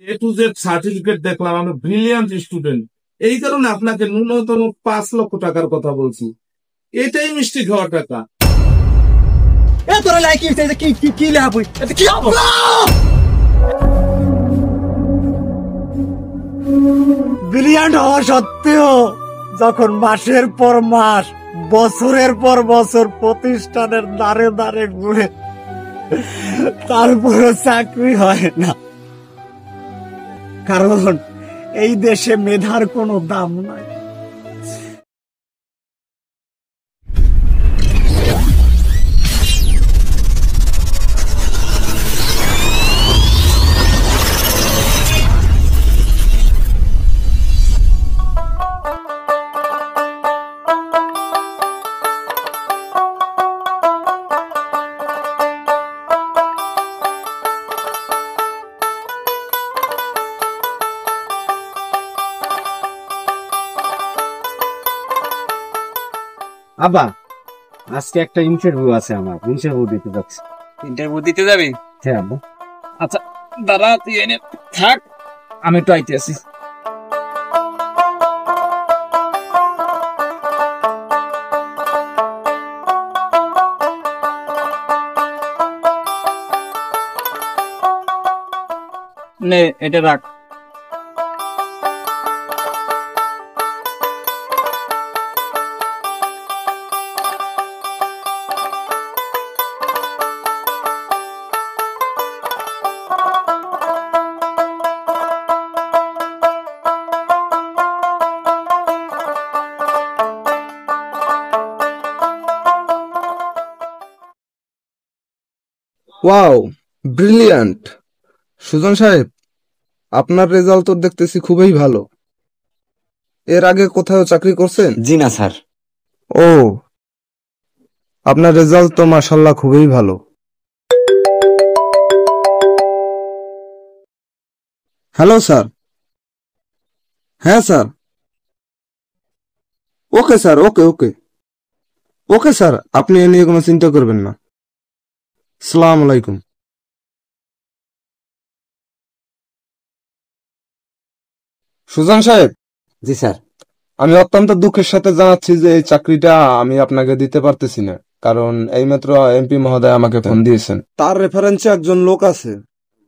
A to Z certificate দেখলাম, আমি brilliant student. এই কারণে আপনাকে ন্যূনতম 5 লক্ষ টাকার কথা বলছি। এটাই মিষ্টি খাওয়ার টাকা। ব্রিলিয়ান্ট হওয়া সত্ত্বেও যখন মাসের পর মাস, বছরের পর বছর প্রতিষ্ঠানের দ্বারে দ্বারে ঘুরে তারপরও চাকরি হয় না, কারণ এই দেশে মেধার কোনো দাম নাই। আব্বা, আজকে একটা ইন্টারভিউ আছে, আমার ইন্টারভিউ দিতে যাচ্ছি। ইন্টারভিউ দিতে যাবি? হ্যাঁ আব্বা। আচ্ছা দাঁড়া, তুই এনে থাক, আমি একটু আইতে আসি। নে এটা রাখ। Wow, brilliant. সুজন সাহেব, আপনার রেজাল্ট তো দেখতেছি খুবই ভালো। এর আগে কোথাও চাকরি করছেন? জি না স্যার। ও, আপনার রেজাল্ট তো মাশাআল্লাহ খুবই ভালো। Hello sir. হ্যাঁ স্যার। ওকে স্যার, ওকে ওকে ওকে স্যার, আপনি এ নিয়ে কোনো চিন্তা করবেন না। আসসালামু আলাইকুম। সুজন সাহেব। জি স্যার। আমি অত্যন্ত দুঃখের সাথে জানাচ্ছি যে এই চাকরিটা আমি আপনাকে দিতে পারতেছি না, কারণ এইমাত্র এমপি মহোদয় আমাকে ফোন দিয়েছেন। তার রেফারেন্সে একজন লোক আছে,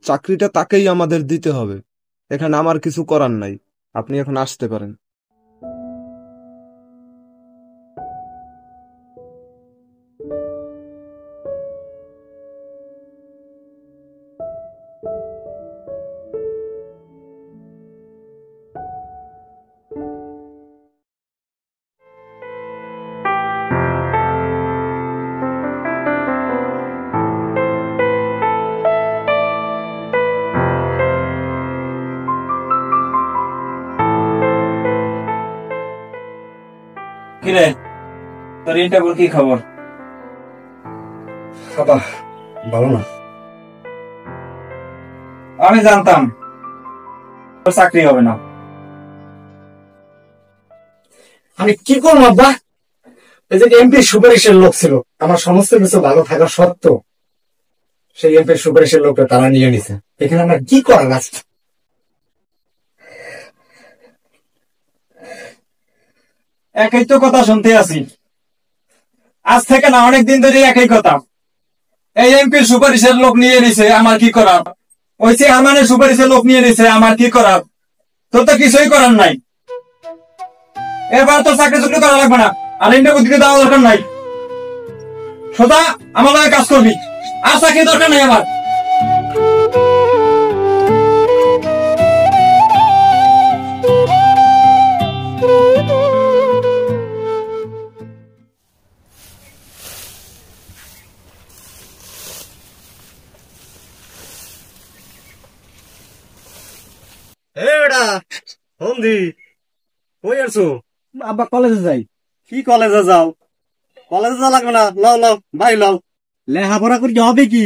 চাকরিটা তাকেই আমাদের দিতে হবে। এখানে আমার কিছু করার নাই, আপনি এখন আসতে পারেন। কিরে, তোর ইন্টারভিউ কি খবর? বাবা ভালো না। আমি জানতাম তোর চাকরি হবে না। আমি কি করবো আব্বা? এই যে এমপি সুপারিশের লোক ছিল, আমার সমস্ত কিছু ভালো থাকা সত্ত্বেও সেই এমপি সুপারিশের লোকটা তারা নিয়ে নিছে। এখানে আমার কি করার আছে? একই তো কথা শুনতে আছি আজ থেকে না, অনেকদিন ধরে একই কথা। এই এমপির সুপারিশের লোক নিয়ে নিছে, আমার কি করার? ওই চেয়ারম্যানের সুপারিশের লোক নিয়ে নিছে, আমার কি করার? তোর তো কিছুই করার নাই। এবার তো চাকরি চুকরি করা লাগবে না, আর ইন্টারভিউ দিতে দেওয়া দরকার নাই। সোজা আমার লগে কাজ করবি, আর চাকরি দরকার নাই আমার। আব্বা কলেজে যাই। কি কলেজে যাও? কলেজে যা লাগবে না, লাও লাও ভাই লাও। লেখাপড়া করি হবে কি?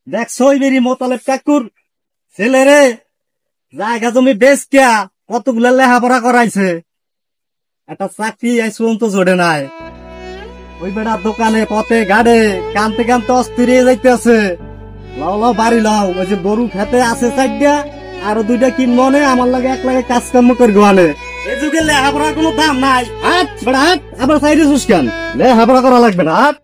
দেখছো বেরি মোতালেব কাকুর ছেলে রে, জায়গা জমি বেশ কিয়া কতগুলা লেখাপড়া করাইছে, একটা চাকরি আইসুন তো জোড়ে নাই। ওই বেড়া দোকানে পথে গাড়ে কানতে কানতে অস্থির হয়ে যাইতেছে। লাও লাও বাড়ি লাও। ওই যে গরু খেতে আছে চারটা, আরো 2টা কিনবো নে, আমার লাগে 1 লাখে কাজ কাম করবো আনে। এই যুগে লেখাপড়ার কোনো দাম নাই। হাট বেটা হাট, আবার সাইডে সুস্কান লেখাপড়া করা লাগবে না। হাট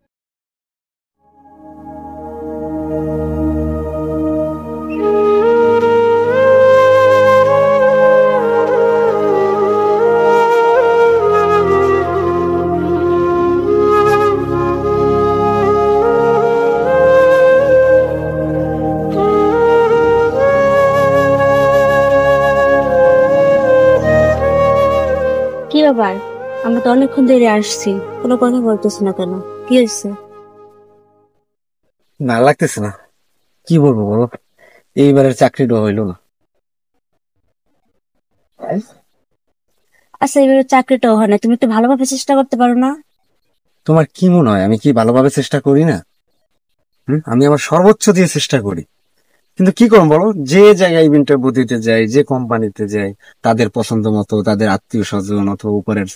কি ব্যাপার? আমরা তো অনেকক্ষণ ধরে আসছি, কোনো কথা বলতেছি না কেন? কি হয়েছে? না লাগতেছে না, কি বলবো বলো, এইবারের চাকরিটা হইলো না। আচ্ছা, এবারে চাকরিটাও হয় না, তুমি একটু ভালোভাবে চেষ্টা করতে পারো না? তোমার কি মনে হয় আমি কি ভালোভাবে চেষ্টা করি না? আমি আমার সর্বোচ্চ দিয়ে চেষ্টা করি, কিন্তু কি করবো বলো, যে জায়গায় ইন্টারভিউ দিতে যাই, যে কোম্পানিতে যাই, তাদের পছন্দ মতো, তাদের আত্মীয় স্বজন অথবা উপরের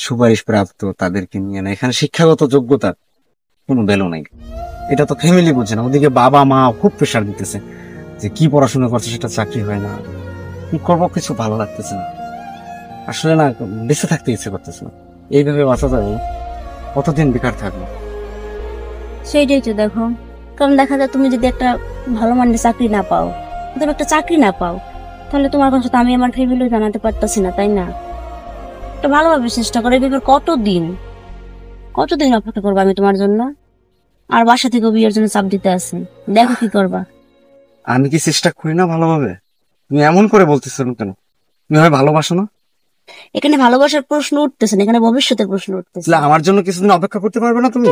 সুপারিশ প্রাপ্ত তাদেরকে নিয়ে না, এখানে শিক্ষাগত যোগ্যতার কোনো ভ্যালু নাই। এটা তো ফ্যামিলি বুঝে না, ওদিকে বাবা মা খুব প্রেশার দিতেছে যে কি পড়াশোনা করছে সেটা চাকরি হয় না, কি করবো কিছু ভালো লাগতেছে না, আসলে না বেঁচে থাকতে ইচ্ছে করতেছে না। এইভাবে বাঁচা যাবে? কতদিন বেকার থাকবো? সেইটাই তো দেখো, কারণ দেখা যায় তুমি যদি একটা ভালো মানের চাকরি না পাও, তুমি একটা চাকরি না পাও, তাহলে তোমার কথা তো আমি আমার ফ্যামিলিও জানাতে পারতাছি না, তাই না? একটু ভালোভাবে চেষ্টা করে, এবার কতদিন অপেক্ষা করবো আমি তোমার জন্য? আর বাসা থেকে বিয়ের জন্য চাপ দিতে আছে, দেখো কি করবা। আমি কি চেষ্টা করি না ভালোভাবে? তুমি এমন করে বলতেছো কেন? তুমি হয় ভালোবাসো না? এখানে ভালোবাসার প্রশ্ন উঠতেছে না, এখানে ভবিষ্যতের প্রশ্ন উঠতেছে। তাহলে আমার জন্য কিছুদিন অপেক্ষা করতে পারবে না তুমি?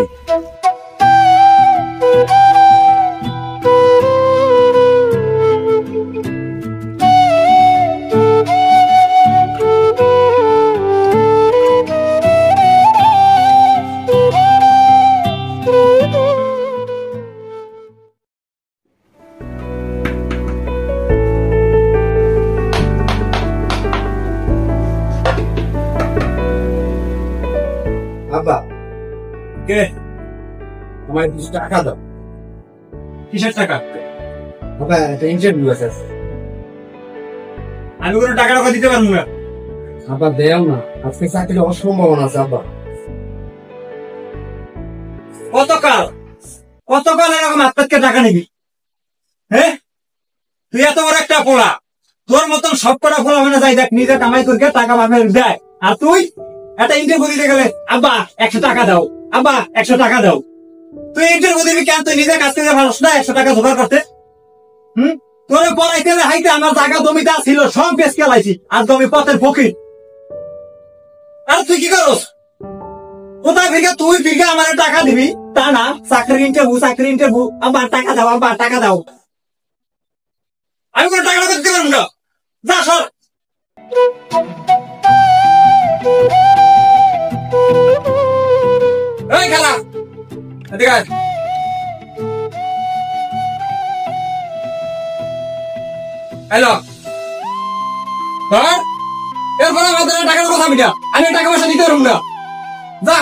আব্বা, কে? আমার কিছু টাকা দাও। কিসের টাকা? আব্বা, একটা ইন্টারভিউ আছে। আমি কোনো টাকা দিতে পারবো না। আব্বা দেও না, আজকে চাকরি হওয়ার সম্ভাবনা আছে। আব্বা, কতকাল এরকম আপনাকে টাকা নিবি? হ্যাঁ, তুই এত বড় একটা পোলা, তোর মতন সব কটা পোলা মানে যাই দেখ নিজে কামাই করে টাকা বাপের দেয়, আর তুই একটা ইন্টারভিউ দিতে গেলে আব্বা 100 টাকা দাও, আব্বা 100 টাকা দাও। তুই ইন্টারভিউ দিবি কেন? তুই নিজে কাজ থেকে ভালোস না 100 টাকা জোগাড় করতে? তোরে পড়াইতে হাইতে আমার জায়গা জমিটা ছিল সব বেশ কেলাইছি, আর জমি পথের ফকির। আর তুই কি করস? কোথায় ফিরকে তুই ফিরকে আমার টাকা দিবি তা না, চাকরির ইন্টারভিউ আবার টাকা দাও, আবার টাকা দাও। আমি কোনো টাকা দিতে পারবো না, যা সর। এই খেলা এদিকে আয়। হ্যালো স্যার, এরপরে আমাদের টাকার কথা মিটা, আমি টাকা পয়সা দিতে পারবো না, যা।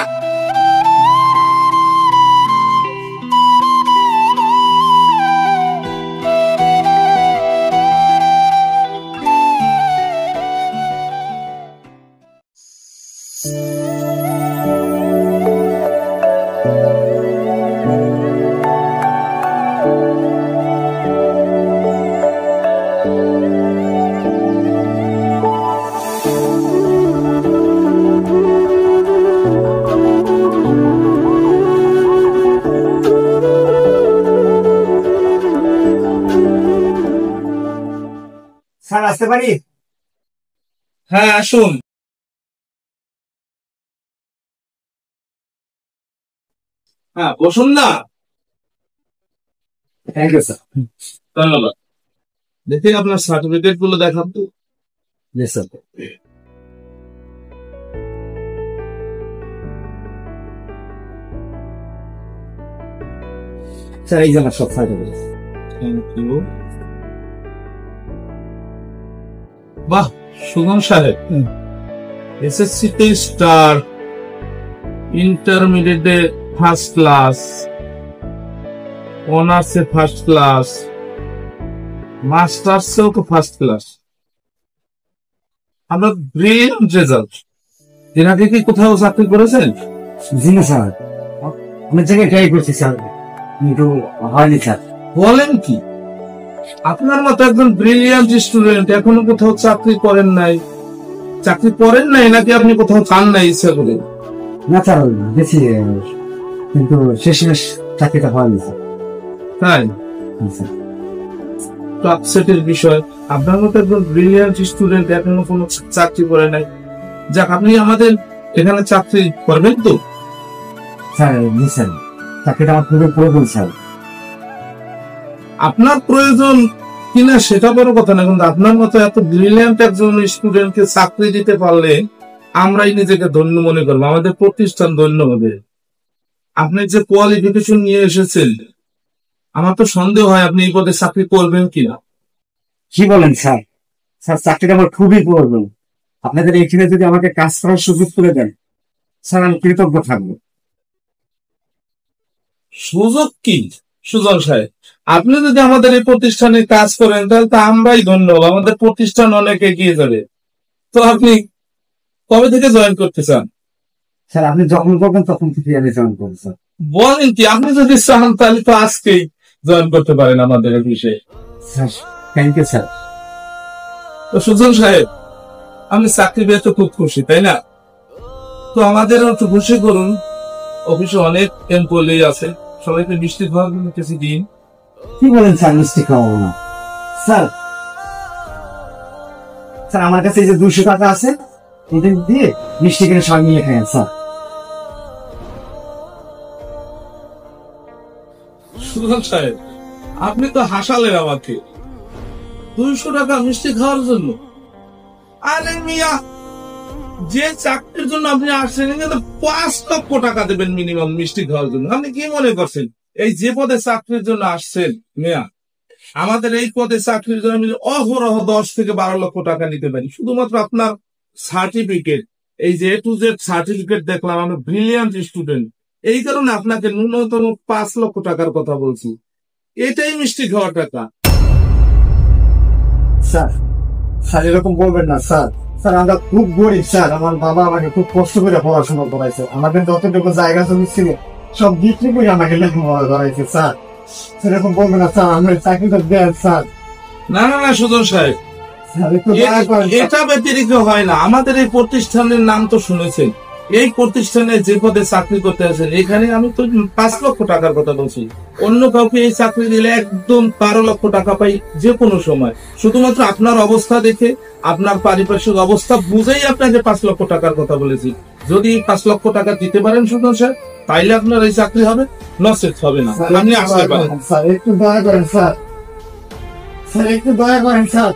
স্যার আসতে পারি? হ্যাঁ আসুন। হ্যাঁ বসুন না। Thank you sir. ধন্যবাদ। দেখি আপনার সার্টিফিকেট গুলো দেখান তো। জি স্যার। স্যার এই যে আমার সব সার্টিফিকেট। Thank you. বাহ সুগম সাহেব, এসএসসি তে স্টার, ইন্টারমিডিয়েটে ফার্স্ট ক্লাস, অনার্সে ফার্স্ট ক্লাস, মাস্টার্সেও তো ফার্স্ট ক্লাস, আমরা ব্রিলিয়ান্ট রেজাল্ট। এর আগে কি কোথাও চাকরি করেছেন? জি না স্যার, অনেক জায়গায় ট্রাই করছি স্যার, কিন্তু হয়নি স্যার। বলেন কি, আপনার মতো একজন ব্রিলিয়ান্ট স্টুডেন্ট এখনো কোথাও চাকরি করেন নাই? চাকরি করেন নাই নাকি আপনি কোথাও চান নাই ইচ্ছা করে? না স্যার, গেছি কিন্তু শেষমেশ চাকরিটা হয়নি স্যার। তাই তো আপসেটের বিষয়, আপনার মতো একজন ব্রিলিয়ান্ট স্টুডেন্ট এখনো কোনো চাকরি করে নাই। যাক, আপনি আমাদের এখানে চাকরি করবেন তো? স্যার জি স্যার, চাকরিটা আমার খুবই প্রয়োজন স্যার। আপনার প্রয়োজন কিনা সেটা বড় কথা না, কিন্তু আপনার মতো এত ব্রিলিয়ান্ট একজন স্টুডেন্টকে চাকরি দিতে পারলে আমরাই নিজেকে ধন্য মনে করবো, আমাদের প্রতিষ্ঠান ধন্য হবে। আপনি যে কোয়ালিফিকেশন নিয়ে এসেছেন, আমার তো সন্দেহ হয় আপনি এই পদে চাকরি করবেন কিনা। কি বলেন স্যার? স্যার চাকরিটা আমার খুবই প্রয়োজন, আপনাদের এখানে যদি আমাকে কাজ করার সুযোগ করে দেন স্যার, আমি কৃতজ্ঞ থাকবো। সুযোগ কি সুজন সাহেব, আপনি যদি আমাদের এই প্রতিষ্ঠানে কাজ করেন তাহলে তো আমরাই ধন্য হব, আমাদের প্রতিষ্ঠান অনেক এগিয়ে যাবে। তো আপনি কবে থেকে জয়েন করতে চান? স্যার আপনি যখন করবেন তখন থেকে আমি জয়েন করবো স্যার। বলেন কি, আপনি যদি চান তাহলে তো আজকেই জয়েন করতে পারেন আমাদের অফিসে। Sir thank you sir. তো সুজন সাহেব, আপনি চাকরি পেয়ে তো খুব খুশি তাই না? তো আমাদেরও একটু খুশি করুন, অফিসে অনেক এমপ্লয়ি আছে, সবাইকে মিষ্টি খাওয়ার জন্য কিছু দিন। কি বলেন স্যার, মিষ্টি খাওয়াবো না? স্যার স্যার আমার কাছে এই যে 200 টাকা আছে, এটা দিয়ে মিষ্টি কিনে সবাই মিলে খাই স্যার। সুজন সাহেব, আপনি তো হাসালেন আমাকে 200 টাকা মিষ্টি খাওয়ার জন্য। আরে মিয়া, যে চাকরির জন্য আপনি আসছেন কিন্তু 5 লক্ষ টাকা দেবেন মিনিমাম মিষ্টি খাওয়ার জন্য। আপনি কি মনে করছেন এই যে পদে চাকরির জন্য আসছেন মিয়া, আমাদের এই পদে চাকরির জন্য আমি অহরহ 10 থেকে 12 লক্ষ টাকা নিতে পারি শুধুমাত্র আপনার সার্টিফিকেট, এই যে A to Z সার্টিফিকেট দেখলাম আমি ব্রিলিয়ান্ট স্টুডেন্ট, এই কারণে আপনাকে ন্যূনতম 5 লক্ষ টাকার কথা বলছি। এটাই মিষ্টি খাওয়ার টাকা। স্যার স্যার এরকম বলবেন না স্যার। স্যার আমরা খুব গরিব স্যার, আমার বাবা আমাকে খুব কষ্ট করে পড়াশোনা করাইছে, আমাদের যতটুকু জায়গা জমি ছিল সব বিক্রি করে আমাকে লেখাপড়া করাইছে স্যার। সেরকম বলবেন না স্যার, আমরা চাকরিটা দেন স্যার। না না না সুজন সাহেব, স্যার একটু দয়া করেন স্যার। এটা ব্যতিরিক্ত হয় না। আমাদের এই প্রতিষ্ঠানের নাম তো শুনেছেন, এই প্রতিষ্ঠানে যে পদে চাকরি করতে আছেন এখানে আমি তো 5 লক্ষ টাকার কথা বলছি। অন্য কাউকে এই চাকরি দিলে একদম 12 লক্ষ টাকা পাই যে কোনো সময়। শুধুমাত্র আপনার অবস্থা দেখে, আপনার পারিপার্শ্বিক অবস্থা বুঝেই আপনাকে 5 লক্ষ টাকার কথা বলেছি। যদি 5 লক্ষ টাকা দিতে পারেন সুজন সাহেব, তাইলে আপনার এই চাকরি হবে, নসেট হবে না। স্যার, আপনি একটু আসতে দয়া পারেন। করেন স্যার, একটু দয়া করেন স্যার। স্যার একটু দয়া করেন স্যার।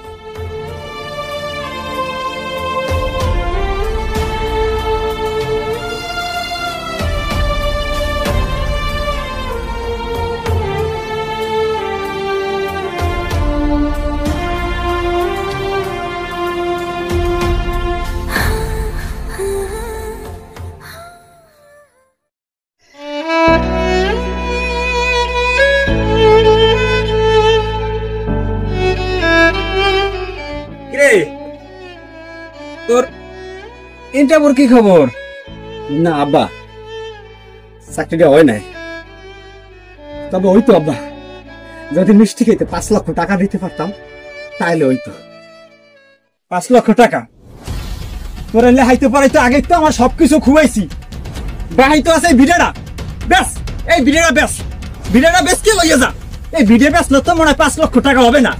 তোর ইন্টারভিউর কি খবর? না আব্বা, চাকরিটা হয় নাই। তবে ওই তো আব্বা, যদি মিষ্টি খেতে 5 লক্ষ টাকা দিতে পারতাম তাইলে ওই তো। 5 লক্ষ টাকা তোরা লেহাইতে পারে তো আগে তো আমার সবকিছু খুয়াইছি। বাহাই তো আছে এই ভিডিওটা বেশ, এই ভিডিওটা বেশ কে লইয়া যা। এই ভিডিও বেশ তো মনে হয় 5 লক্ষ টাকা হবে না।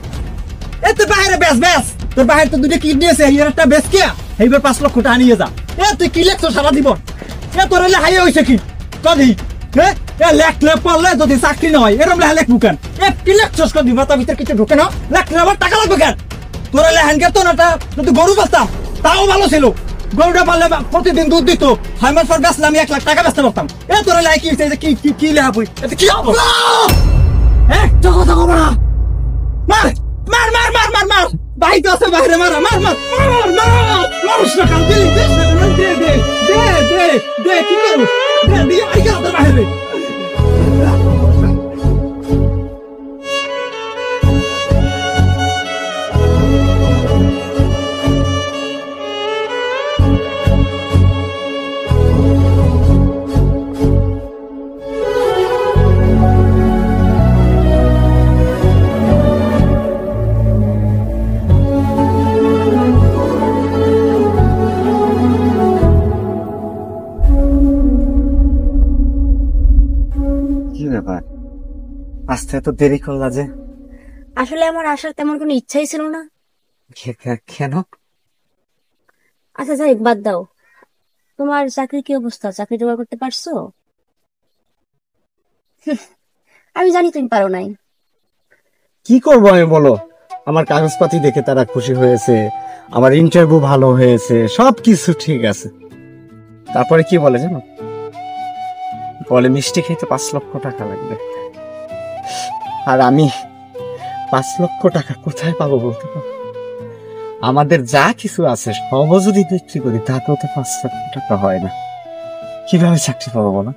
এত বাইরে বেশ তোর বাইরে তো 2টা কিডনি আছে, এই একটা বেশ কে এইবার 5 লক্ষ টাকা নিয়ে যা। এ তুই কি লেখছো সারা জীবন? এ তোর লেহাই হয়েছে কি কদি? হ্যাঁ এ লেখলে পড়লে যদি চাকরি নয় এরম লেখা লেখবো কেন? এ কি লেখছস কদি? মাথার ভিতরে কিছু ঢোকে না? লেখলে আবার টাকা লাগবে কেন? তোর লেহান কে তো না, যদি গরু বাঁচতাম তাও ভালো ছিল। গরুটা পারলে প্রতিদিন দুধ দিত, 6 মাস পর বেচলে আমি 1 লাখ টাকা বেচতে পারতাম। এ তোর লেহাই কি হয়েছে? কি লেখা বই? এটা কি হবো? একটা কথা কব না। মার মার মার মার মার মার ভাই তো আছে বাইরে, মার মার মার মার মার মানুষ না কাল দিলি দে দে দে দে দে কি করু দে দিয়ে আই গেল তো বাইরে। আসতে এত দেরি করলা যে? আসলে আমার আসার তেমন কোনো ইচ্ছাই ছিল না। কেন? আচ্ছা যাই হোক, বাদ দাও। তোমার চাকরির কি অবস্থা? চাকরি জোগাড় করতে পারছো? আমি জানি তুমি পারো নাই। কি করবো আমি বলো? আমার কাগজপাতি দেখে তারা খুশি হয়েছে, আমার ইন্টারভিউ ভালো হয়েছে, সবকিছু ঠিক আছে। তারপরে কি বলে জানো? বলে মিষ্টি খেতে 5 লক্ষ টাকা লাগবে। আর আমি 5 লক্ষ টাকা কোথায় পাবো বলতে পারো? আমাদের যা কিছু আছে সব যদি বিক্রি করি তাতেও তো 5 লক্ষ টাকা হয় না। কিভাবে চাকরি পাবো বলো?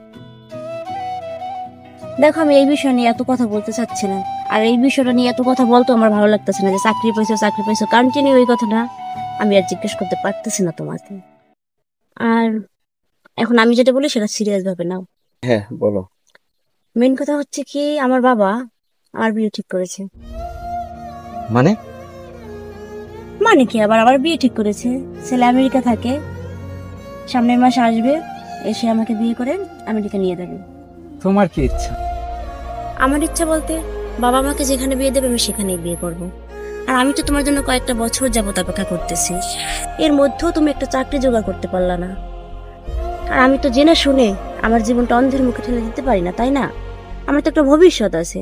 দেখো, আমি এই বিষয় নিয়ে এত কথা বলতে চাচ্ছি না। আর এই বিষয়টা নিয়ে এত কথা বলতে আমার ভালো লাগতেছে না, যে চাকরি পাইছো কন্টিনিউ ওই কথাটা আমি আর জিজ্ঞেস করতে পারতেছি না তোমাকে। আর এখন আমি যেটা বলি সেটা সিরিয়াস ভাবে নাও। হ্যাঁ বলো। মেন কথা হচ্ছে কি, আমার বাবা আমার বিয়ে ঠিক করেছে। মানে? মানে কি, আবার বিয়ে ঠিক করেছে। ছেলে আমেরিকা থাকে, সামনের মাসে আসবে, এসে আমাকে বিয়ে করে আমেরিকা নিয়ে যাবে। তোমার কি ইচ্ছা? আমার ইচ্ছা বলতে, বাবা আমাকে যেখানে বিয়ে দেবে আমি সেখানেই বিয়ে করব। আর আমি তো তোমার জন্য কয়েকটা বছর যাবত অপেক্ষা করতেছি, এর মধ্যেও তুমি একটা চাকরি জোগাড় করতে পারলা না। আর আমি তো জেনে শুনে আমার জীবনটা অন্ধের মুখে ঠেলে দিতে পারি না, তাই না? আমার তো একটা ভবিষ্যৎ আছে।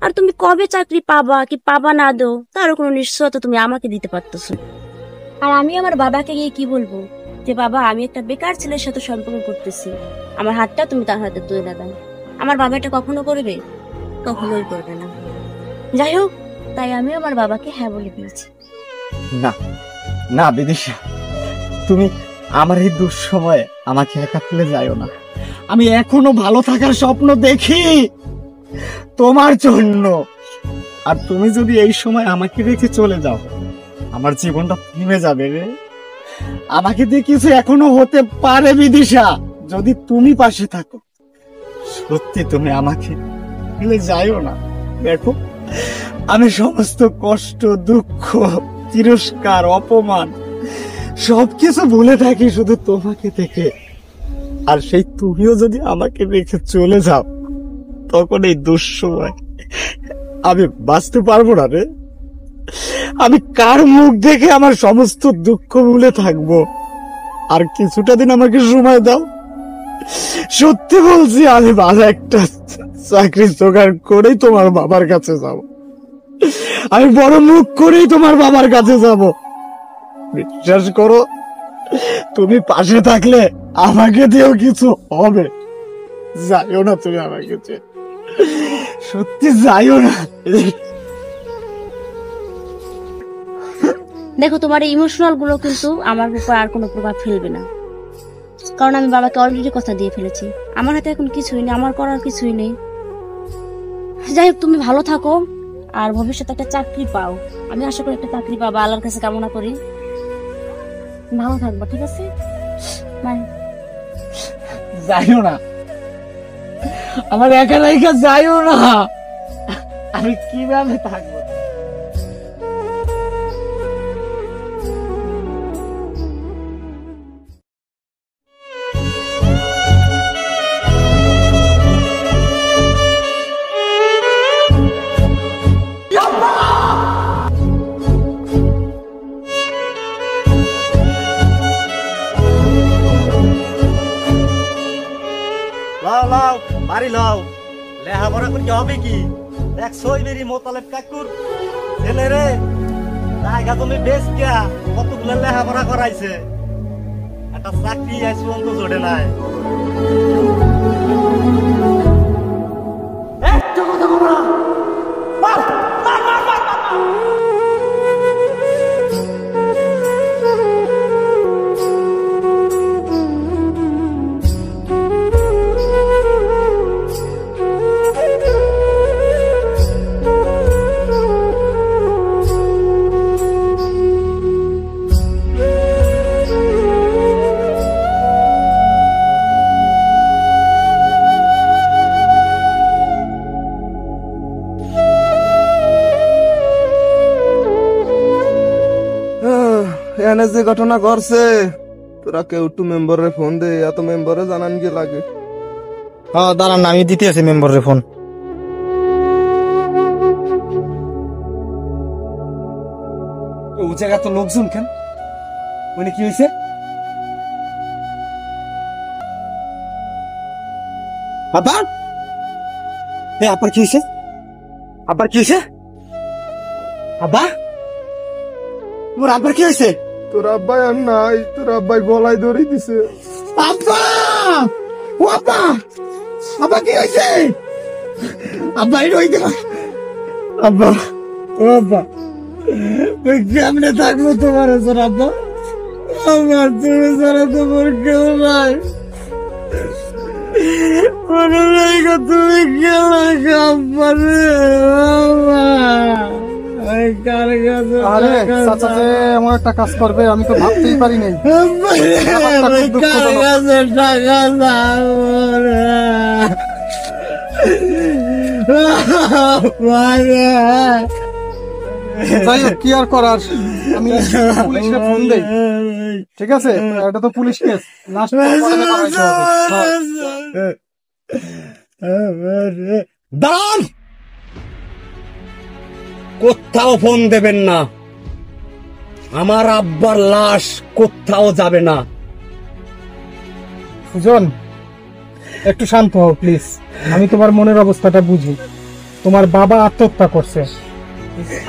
আর তুমি কবে চাকরি পাবা কি পাবা না দো তারও কোনো নিশ্চয়তা তুমি আমাকে দিতে পারতেছো। আর আমি আমার বাবাকে গিয়ে কি বলবো যে বাবা আমি একটা বেকার ছেলের সাথে সম্পর্ক করতেছি, আমার হাতটা তুমি তার হাতে তুলে দাও? আমার বাবা এটা কখনো করবে? কখনোই করবে না। যাই হোক, তাই আমি আমার বাবাকে হ্যাঁ বলে দিয়েছি। না না বিদিশা, তুমি আমার এই দুঃসময়ে আমাকে একা ফেলে যাইও না। আমি এখনো ভালো থাকার স্বপ্ন দেখি তোমার জন্য। আর তুমি যদি এই সময় আমাকে রেখে চলে যাও, আমার জীবনটা থেমে যাবে রে। আমাকে দিয়ে কিছু এখনো হতে পারে বিদিশা, যদি তুমি পাশে থাকো। সত্যি তুমি আমাকে ফেলে যাইও না। দেখো, আমি সমস্ত কষ্ট, দুঃখ, তিরস্কার, অপমান সবকিছু ভুলে থাকি শুধু তোমাকে দেখে। আর সেই তুমিও যদি আমাকে রেখে চলে যাও, তখন এই দুঃসময় আমি বাঁচতে পারবো না রে। আমি কার মুখ দেখে আমার সমস্ত দুঃখ ভুলে থাকবো? আর কিছুটা দিন আমাকে সময় দাও। সত্যি বলছি, আমি ভালো একটা চাকরি জোগাড় করেই তোমার বাবার কাছে যাব। আমি বড় মুখ করেই তোমার বাবার কাছে যাব। বিশ্বাস করো, তুমি পাশে থাকলে আমাকে দিয়েও কিছু হবে। যাইও না তুমি আমাকে ছেড়ে, সত্যি যাইও না। দেখো, তোমার এই ইমোশনাল গুলো কিন্তু আমার উপর আর কোনো প্রভাব ফেলবে না, কারণ আমি বাবাকে অলরেডি কথা দিয়ে ফেলেছি। আমার হাতে এখন কিছুই নেই, আমার করার কিছুই নেই। যাই হোক, তুমি ভালো থাকো আর ভবিষ্যতে একটা চাকরি পাও। আমি আশা করি একটা চাকরি পাবো, আল্লাহর কাছে কামনা করি। ভালো থাকবো, ঠিক আছে? বাই। যাইও না, আমার একা একা যাইও না। আমি কিভাবে থাকবো? লাও লাও বাড়ি লাও, লেহাপড়া করতে হবে কি? দেখছই বেরি মোতালেব কাকুর ছেলে রে, জায়গা তুমি বেশ গিয়া কতগুলো লেহাপড়া করাইছে, একটা চাকরি আজ পর্যন্ত জোটে নাই। একটা কথা বলো না। মার, মার, মার, মার, মার, মার। এনে যে ঘটনা ঘটছে, তোরা কেউ একটু মেম্বারে ফোন দে, এত মেম্বারে জানান কি লাগে? হ্যাঁ দাঁড়ান, আমি দিতে আছি মেম্বারের ফোন। ও জায়গা তো লোকজন কেন, মানে কি হয়েছে? আব্বা, এ আব্বার কি হয়েছে? আব্বার কি হয়েছে? আব্বা, মোর আব্বার কি হয়েছে? তোর আব্বাই আর নাই, তোর আব্বাই গলায় ধরে দিছে। আব্বা, ও আব্বা, আব্বা কি হয়েছে? আব্বা এই রইতে, আব্বা, ও আব্বা, ওই কেমনে থাকবো তোমার ওজন আব্বা? আমার তুমি ছাড়া তোমার কেউ নাই। মনে নেই গো তুমি গেলে আব্বা রে, আব্বা। আরে চাচা যে এমন একটা কাজ করবে আমি তো ভাবতেই পারি নাই। যাই হোক, কি আর করার, আমি পুলিশে ফোন দেই। ঠিক আছে, এটা তো পুলিশ কেস, লাস্ট দাঁড়ান, কোথাও ফোন দেবেন না। আমার আব্বার লাশ কোথাও যাবে না। সুজন, একটু শান্ত হও প্লিজ। আমি তোমার মনের অবস্থাটা বুঝি। তোমার বাবা আত্মহত্যা করছে,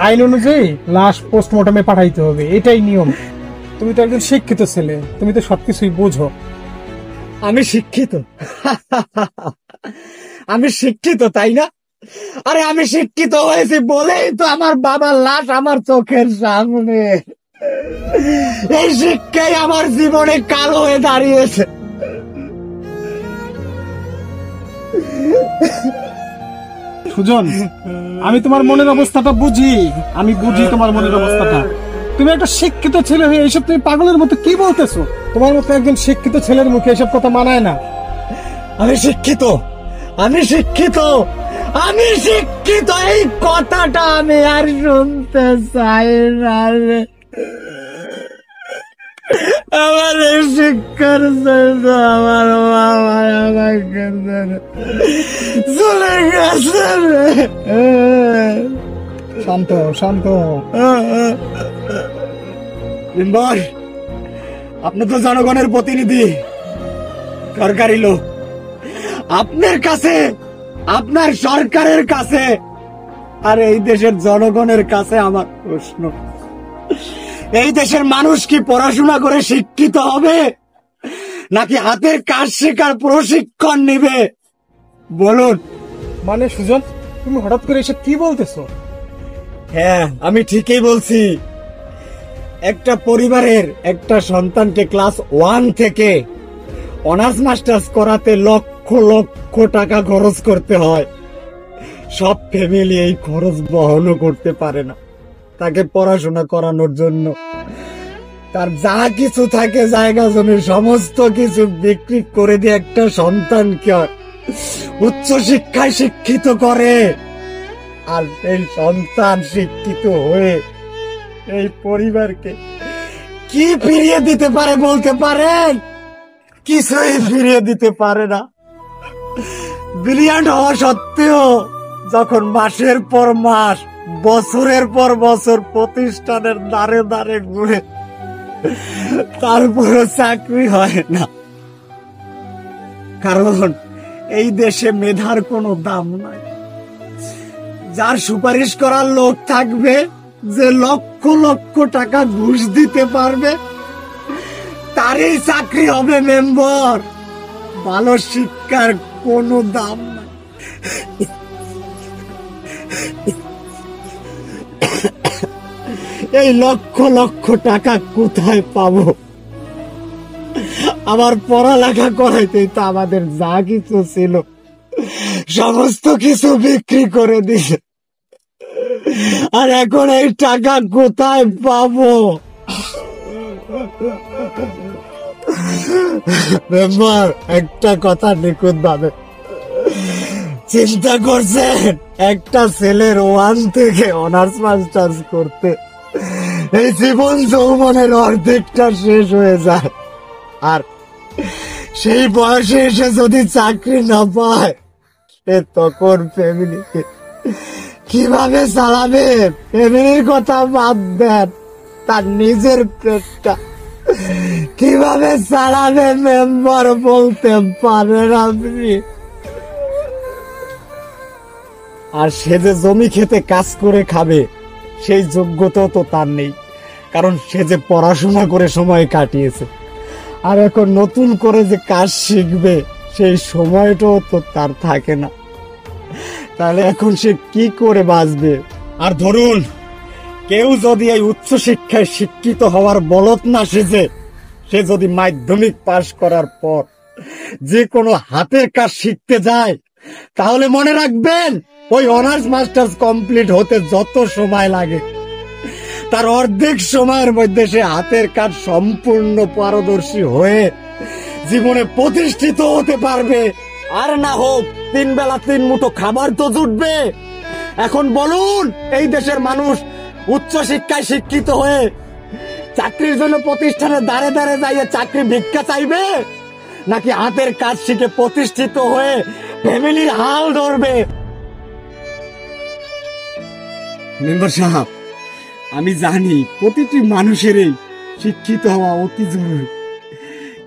আইন অনুযায়ী লাশ পোস্টমর্টমে পাঠাইতে হবে, এটাই নিয়ম। তুমি তো একজন শিক্ষিত ছেলে, তুমি তো সবকিছুই বোঝো। আমি শিক্ষিত? আমি শিক্ষিত তাই না? আরে আমি শিক্ষিত হয়েছি বলেই তো আমার বাবার লাশ আমার চোখের সামনে। এই শিক্ষাই আমার জীবনে কালো হয়ে দাঁড়িয়েছে। সুজন, আমি তোমার মনের অবস্থাটা বুঝি, আমি বুঝি তোমার মনের অবস্থাটা। তুমি একটা শিক্ষিত ছেলে হয়ে এইসব তুমি পাগলের মতো কি বলতেছো? তোমার মতো একজন শিক্ষিত ছেলের মুখে এসব কথা মানায় না। আমি শিক্ষিত, আমি শিক্ষিত, আমি শিক্ষিত, এই কথাটা আমি আর শুনতে চাই না রে। আমার এই শিক্ষার জন্য আমার বাবা আমাকে চলে গেছে রে। শান্ত হও, শান্ত হও। মেম্বার, আপনি তো জনগণের প্রতিনিধি, সরকারি লোক। আপনার কাছে, আপনার সরকারের কাছে আর এই দেশের জনগণের কাছে আমার প্রশ্ন, এই দেশের মানুষ কি পড়াশোনা করে শিক্ষিত হবে নাকি হাতের কাজ শেখার প্রশিক্ষণ নিবে? বলুন। মানে সুজন, তুমি হঠাৎ করে এসব কি বলতেছো? হ্যাঁ, আমি ঠিকই বলছি। একটা পরিবারের একটা সন্তানকে ক্লাস 1 থেকে অনার্স মাস্টার্স করাতে লক্ষ লক্ষ টাকা খরচ করতে হয়। সব ফ্যামিলি এই খরচ বহনও করতে পারে না। তাকে পড়াশোনা করানোর জন্য তার যা কিছু থাকে, জায়গা জমি সমস্ত কিছু বিক্রি করে দিয়ে একটা সন্তানকে উচ্চ শিক্ষায় শিক্ষিত করে। আর এই সন্তান শিক্ষিত হয়ে এই পরিবারকে কি ফিরিয়ে দিতে পারে বলতে পারেন? কিছুই ফিরিয়ে দিতে পারে না। ব্রিলিয়ান্ট হওয়া সত্ত্বেও যখন মাসের পর মাস, বছরের পর বছর প্রতিষ্ঠানের দ্বারে দ্বারে ঘুরে তারপরও চাকরি হয় না, কারণ এই দেশে মেধার কোনো দাম নাই। যার সুপারিশ করার লোক থাকবে, যে লক্ষ লক্ষ টাকা ঘুষ দিতে পারবে, তারই চাকরি হবে মেম্বার। ভালো শিক্ষার কোনো দাম নাই। এই লক্ষ লক্ষ টাকা কোথায় পাবো? আমার পড়ালেখা করাইতেই তো আমাদের যা কিছু ছিল সমস্ত কিছু বিক্রি করে দিছে, আর এখন এই টাকা কোথায় পাবো? মেম্বার, একটা কথা নিখুঁত ভাবে চিন্তা করছেন? একটা ছেলের 1 থেকে অনার্স মাস্টার্স করতে এই জীবন যৌবনের অর্ধেকটা শেষ হয়ে যায়, আর সেই বয়সে এসে যদি চাকরি না পায়, সে তখন ফ্যামিলিকে কিভাবে চালাবে? ফ্যামিলির কথা বাদ দেন, তার নিজের পেটটা কিভাবে চালাবে মেম্বার বলতে পারেন আপনি? আর সে যে জমি খেতে কাজ করে খাবে সেই যোগ্যতা তো তার নেই, কারণ সে যে পড়াশোনা করে সময় কাটিয়েছে, আর এখন নতুন করে যে কাজ শিখবে সেই সময়টাও তো তার থাকে না। তাহলে এখন সে কি করে বাঁচবে? আর ধরুন কেউ যদি এই উচ্চ শিক্ষায় শিক্ষিত হওয়ার বলদ না সেজে, সে যদি মাধ্যমিক পাশ করার পর যে কোনো হাতের কাজ শিখতে যায়, তাহলে মনে রাখবেন ওই অনার্স মাস্টার্স কমপ্লিট হতে যত সময় লাগে তার অর্ধেক সময়ের মধ্যে সে হাতের কাজ সম্পূর্ণ পারদর্শী হয়ে জীবনে প্রতিষ্ঠিত হতে পারবে। আর না হোক 3 বেলা 3 মুঠো খাবার তো জুটবে। এখন বলুন, এই দেশের মানুষ উচ্চ শিক্ষায় শিক্ষিত হয়ে চাকরির জন্য প্রতিষ্ঠানে দাঁড়ে দাঁড়ে যাইয়ে চাকরি ভিক্ষা চাইবে, নাকি হাতের কাজ শিখে প্রতিষ্ঠিত হয়ে ফ্যামিলির হাল ধরবে? মেম্বার সাহেব, আমি জানি প্রতিটি মানুষেরই শিক্ষিত হওয়া অতি জরুরি,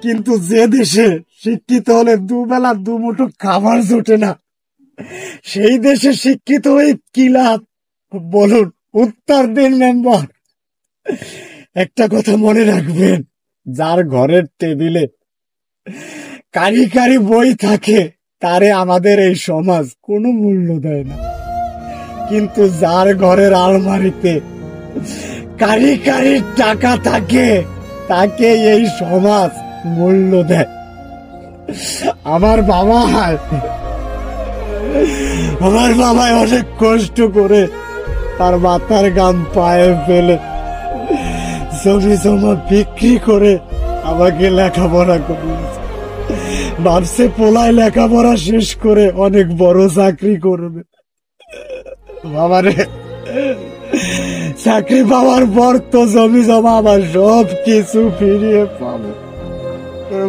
কিন্তু যে দেশে শিক্ষিত হলে 2 বেলা 2 মুঠো খাবার জোটে না, সেই দেশে শিক্ষিত হয়ে কি লাভ বলুন? উত্তর দিন মেম্বার। একটা কথা মনে রাখবেন, যার ঘরের টেবিলে কারি কারি বই থাকে তারে আমাদের এই সমাজ কোনো মূল্য দেয় না, কিন্তু যার ঘরের আলমারিতে কারি কারি টাকা থাকে তাকে এই সমাজ মূল্য দেয়। আমার বাবা অনেক কষ্ট করে তার মাথার গাম পায়ে ফেলে জমি জমা বিক্রি করে আমাকে লেখাপড়া করিয়েছে। ভাবছে পোলায় লেখাপড়া শেষ করে অনেক বড় চাকরি করবে। বাবারে, চাকরি পাওয়ার পর তো জমি জমা আমার সব কিছু ফিরিয়ে পাবো।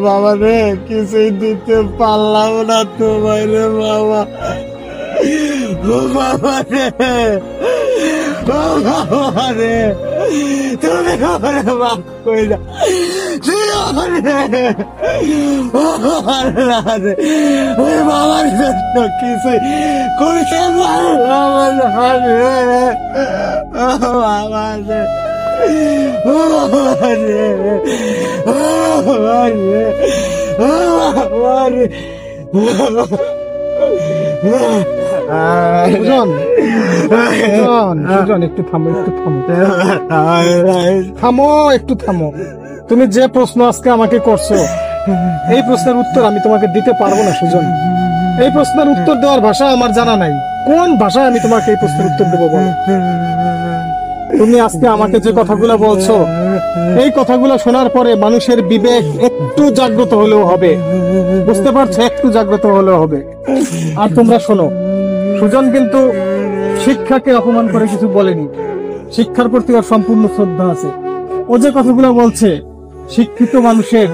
বাবা রে, কিছুই দিতে পারলাম না তোমায় রে বাবা। ও বাবা রে, ও বাবা রে, তুমি আমার মাফ করে দাও। ওই বাবার জন্য কিছুই করতে পারলাম না রে। ও বাবা রে, ও বাবা রে, ও বাবা রে, ও বাবা রে। একটু থামো। তুমি যে প্রশ্ন আজকে আমাকে করছো, এই প্রশ্নের উত্তর আমি তোমাকে দিতে পারবো না সুজন। এই প্রশ্নের উত্তর দেওয়ার ভাষা আমার জানা নাই। কোন ভাষায় আমি তোমাকে এই প্রশ্নের উত্তর দেবো বলো? তুমি আজকে আমাকে যে কথাগুলো বলছো, এই কথাগুলো শোনার পরে মানুষের বিবেক একটু জাগ্রত হলেও হবে, বুঝতে পারছো? একটু জাগ্রত হলেও হবে। আর তোমরা শোনো, সুজন কিন্তু শিক্ষাকে অপমান করে কিছু বলেনি। শিক্ষার প্রতি ওর সম্পূর্ণ শ্রদ্ধা আছে। ও যে কথাগুলো বলছে, শিক্ষিত মানুষের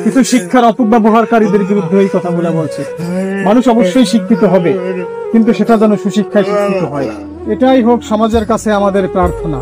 কিছু শিক্ষার অপব্যবহারকারীদের বিরুদ্ধে এই কথাগুলো বলছে। মানুষ অবশ্যই শিক্ষিত হবে, কিন্তু সেটা যেন সুশিক্ষায় শিক্ষিত হয়। এটাই হোক সমাজের কাছে আমাদের প্রার্থনা।